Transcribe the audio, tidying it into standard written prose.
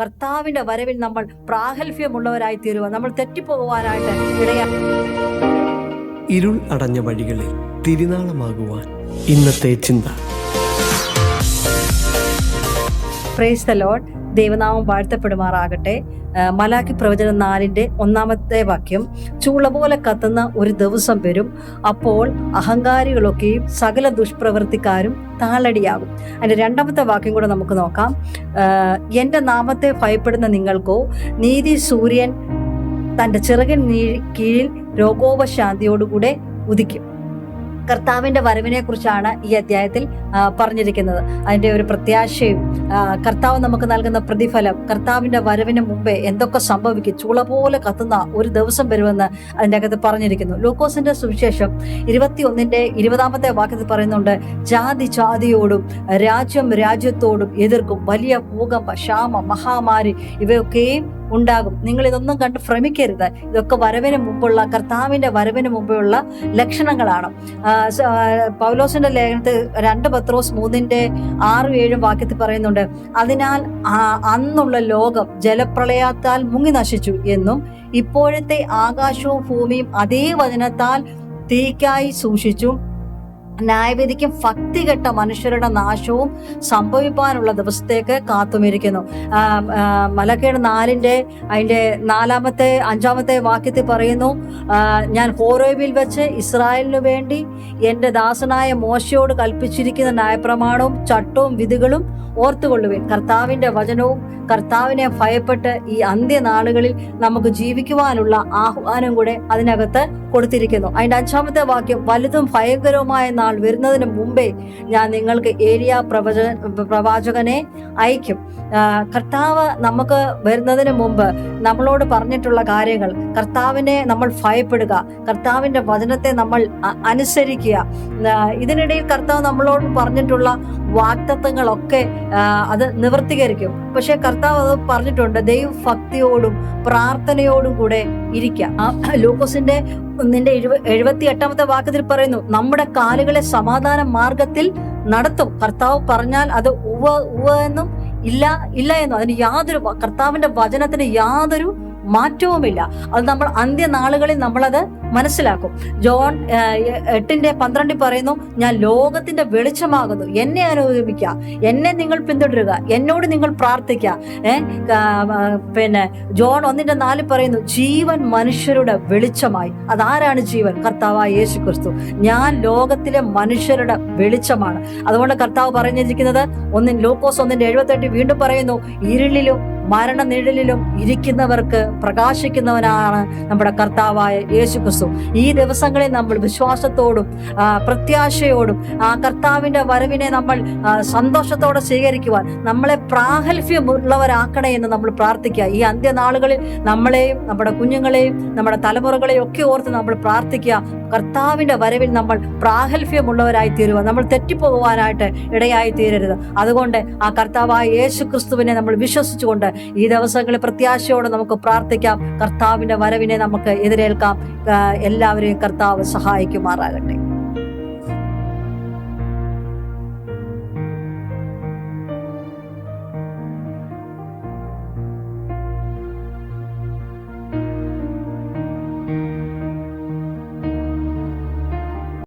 കർത്താവിന്റെ വരവിൽ നമ്മൾ പ്രാഗൽഭ്യമുള്ളവരായി തീരുക. നമ്മൾ തെറ്റിപ്പോകുവാനായിട്ട് ഇടയാ. ഇരുൾ അടഞ്ഞ വഴികളിൽ തിരുനാളമാകുവാൻ ഇന്നത്തെ ചിന്ത. Praise the Lord. ദൈവനാമം വാഴ്ത്തപ്പെടുമാറാകട്ടെ. മലാക്കി പ്രവചനം 4:1 വാക്യം, ചൂള പോലെ കത്തുന്ന ഒരു ദിവസം വരും, അപ്പോൾ അഹങ്കാരികളൊക്കെയും സകല ദുഷ്പ്രവൃത്തിക്കാരും താളടിയാകും. അതിന്റെ 2 വാക്യം കൂടെ നമുക്ക് നോക്കാം. എൻ്റെ നാമത്തെ ഭയപ്പെടുന്ന നിങ്ങൾക്കോ നീതി സൂര്യൻ തൻ്റെ ചിറകിൻ കീഴിൽ രോഗോപശാന്തിയോടുകൂടെ ഉദിക്കും. കർത്താവിന്റെ വരവിനെ കുറിച്ചാണ് ഈ അധ്യായത്തിൽ പറഞ്ഞിരിക്കുന്നത്. അതിന്റെ ഒരു പ്രത്യാശയും കർത്താവ് നമുക്ക് നൽകുന്ന പ്രതിഫലം, കർത്താവിന്റെ വരവിന് മുമ്പേ എന്തൊക്കെ സംഭവിക്കും, ചൂള പോലെ കത്തുന്ന ഒരു ദിവസം വരുമെന്ന് അതിൻ്റെ അകത്ത് പറഞ്ഞിരിക്കുന്നു. ലൂക്കോസിന്റെ സുവിശേഷം 21:20 വാക്യത്തിൽ പറയുന്നുണ്ട്, ജാതി ജാതിയോടും രാജ്യം രാജ്യത്തോടും എതിർക്കും, വലിയ ഭൂകമ്പ, ക്ഷാമ, മഹാമാരി ഇവയൊക്കെയും ഉണ്ടാകും. നിങ്ങൾ ഇതൊന്നും കണ്ട് ഭ്രമിക്കരുത്. ഇതൊക്കെ വരവിന് മുമ്പുള്ള, കർത്താവിന്റെ വരവിന് മുമ്പുള്ള ലക്ഷണങ്ങളാണ്. പൗലോസിന്റെ ലേഖനത്തിൽ 2 പത്രോസ് 3:6-7 വാക്യത്തിൽ പറയുന്നുണ്ട്, അതിനാൽ അന്നുള്ള ലോകം ജലപ്രളയത്താൽ മുങ്ങി നശിച്ചു എന്നും ഇപ്പോഴത്തെ ആകാശവും ഭൂമിയും അതേ വചനത്താൽ തീക്കായി സൂക്ഷിച്ചു, ന്യായവിധിക്കും ഭക്തികെട്ട മനുഷ്യരുടെ നാശവും സംഭവിപ്പാനുള്ള ദിവസത്തേക്ക് കാത്തുമിരിക്കുന്നു. മലക്കേട് 4 അതിൻ്റെ 4-5 വാക്യത്തിൽ പറയുന്നു, ഞാൻ ഹോരേബിൽ വെച്ച് ഇസ്രായേലിനു വേണ്ടി എൻ്റെ ദാസനായ മോശയോട് കൽപ്പിച്ചിരിക്കുന്ന ന്യായപ്രമാണവും ചട്ടവും വിധികളും ഓർത്തുകൊള്ളുവിൻ. കർത്താവിൻ്റെ വചനവും കർത്താവിനെ ഭയപ്പെട്ട് ഈ അന്ത്യനാളുകളിൽ നമുക്ക് ജീവിക്കുവാനുള്ള ആഹ്വാനം കൂടെ അതിനകത്ത് കൊടുത്തിരിക്കുന്നു. അതിൻ്റെ 5 വാക്യം, വലുതും ഭയങ്കരവുമായ നാൾ വരുന്നതിന് മുമ്പേ ഞാൻ നിങ്ങൾക്ക് ഏലിയ പ്രവാചകനെ അയക്കും. കർത്താവ് നമുക്ക് വരുന്നതിന് മുമ്പ് നമ്മളോട് പറഞ്ഞിട്ടുള്ള കാര്യങ്ങൾ, കർത്താവിനെ നമ്മൾ ഭയപ്പെടുക, കർത്താവിന്റെ വചനത്തെ നമ്മൾ അനുസരിക്കുക. ഇതിനിടയിൽ കർത്താവ് നമ്മളോട് പറഞ്ഞിട്ടുള്ള വാഗ്ദത്തങ്ങളൊക്കെ അത് നിവർത്തീകരിക്കും. പക്ഷെ കർത്താവ് അത് പറഞ്ഞിട്ടുണ്ട്, ദൈവഭക്തിയോടും പ്രാർത്ഥനയോടും കൂടെ ഇരിക്കാം. ലൂക്കോസിന്റെ 78 വാക്യത്തിൽ പറയുന്നു, നമ്മുടെ കാലുകളെ സമാധാന മാർഗത്തിൽ നടത്തും. കർത്താവ് പറഞ്ഞാൽ അത് ഉവ്വ എന്നും ഇല്ല എന്നും, അതിന് യാതൊരു, കർത്താവിന്റെ വചനത്തിന് യാതൊരു മാറ്റവുമില്ല. അത് നമ്മൾ അന്ത്യനാളുകളിൽ നമ്മളത് മനസ്സിലാക്കും. ജോൺ 8:12 പറയുന്നു, ഞാൻ ലോകത്തിന്റെ വെളിച്ചമാകുന്നു, എന്നെ അനുഗമിക്കുക, എന്നെ നിങ്ങൾ പിന്തുടരുക, എന്നോട് നിങ്ങൾ പ്രാർത്ഥിക്കുക. പിന്നെ ജോൺ 1:4 പറയുന്നു, ജീവൻ മനുഷ്യരുടെ വെളിച്ചമായി. അതാരാണ് ജീവൻ? കർത്താവായ യേശു ക്രിസ്തു. ഞാൻ ലോകത്തിലെ മനുഷ്യരുടെ വെളിച്ചമാണ്. അതുകൊണ്ട് കർത്താവ് പറഞ്ഞിരിക്കുന്നത് ലൂക്കോസ് 1:78 വീണ്ടും പറയുന്നു, ഇരുളിലും മരണനിഴലിലും ഇരിക്കുന്നവർക്ക് പ്രകാശിക്കുന്നവനാണ് നമ്മുടെ കർത്താവായ യേശു ക്രിസ്തു. ഈ ദിവസങ്ങളിൽ നമ്മൾ വിശ്വാസത്തോടും പ്രത്യാശയോടും ആ കർത്താവിന്റെ വരവിനെ നമ്മൾ സന്തോഷത്തോടെ സ്വീകരിക്കുവാൻ നമ്മളെ പ്രാഗൽഭ്യമുള്ളവരാക്കണേ എന്ന് നമ്മൾ പ്രാർത്ഥിക്കുക. ഈ അന്ത്യനാളുകളിൽ നമ്മളെയും നമ്മുടെ കുഞ്ഞുങ്ങളെയും നമ്മുടെ തലമുറകളെയും ഒക്കെ ഓർത്ത് നമ്മൾ പ്രാർത്ഥിക്കുക. കർത്താവിന്റെ വരവിൽ നമ്മൾ പ്രാഗൽഭ്യമുള്ളവരായി തീരുക, നമ്മൾ തെറ്റിപ്പോകുവാനായിട്ട് ഇടയായി തീരരുത്. അതുകൊണ്ട് ആ കർത്താവായ യേശു ക്രിസ്തുവിനെ നമ്മൾ വിശ്വസിച്ചുകൊണ്ട് ഈ ദിവസങ്ങളിൽ പ്രത്യാശയോടെ നമുക്ക് പ്രാർത്ഥിക്കാം. കർത്താവിന്റെ വരവിനെ നമുക്ക് എതിരേൽക്കാം. എല്ലാവരെയും കർത്താവ് സഹായിക്കുമാറാകട്ടെ.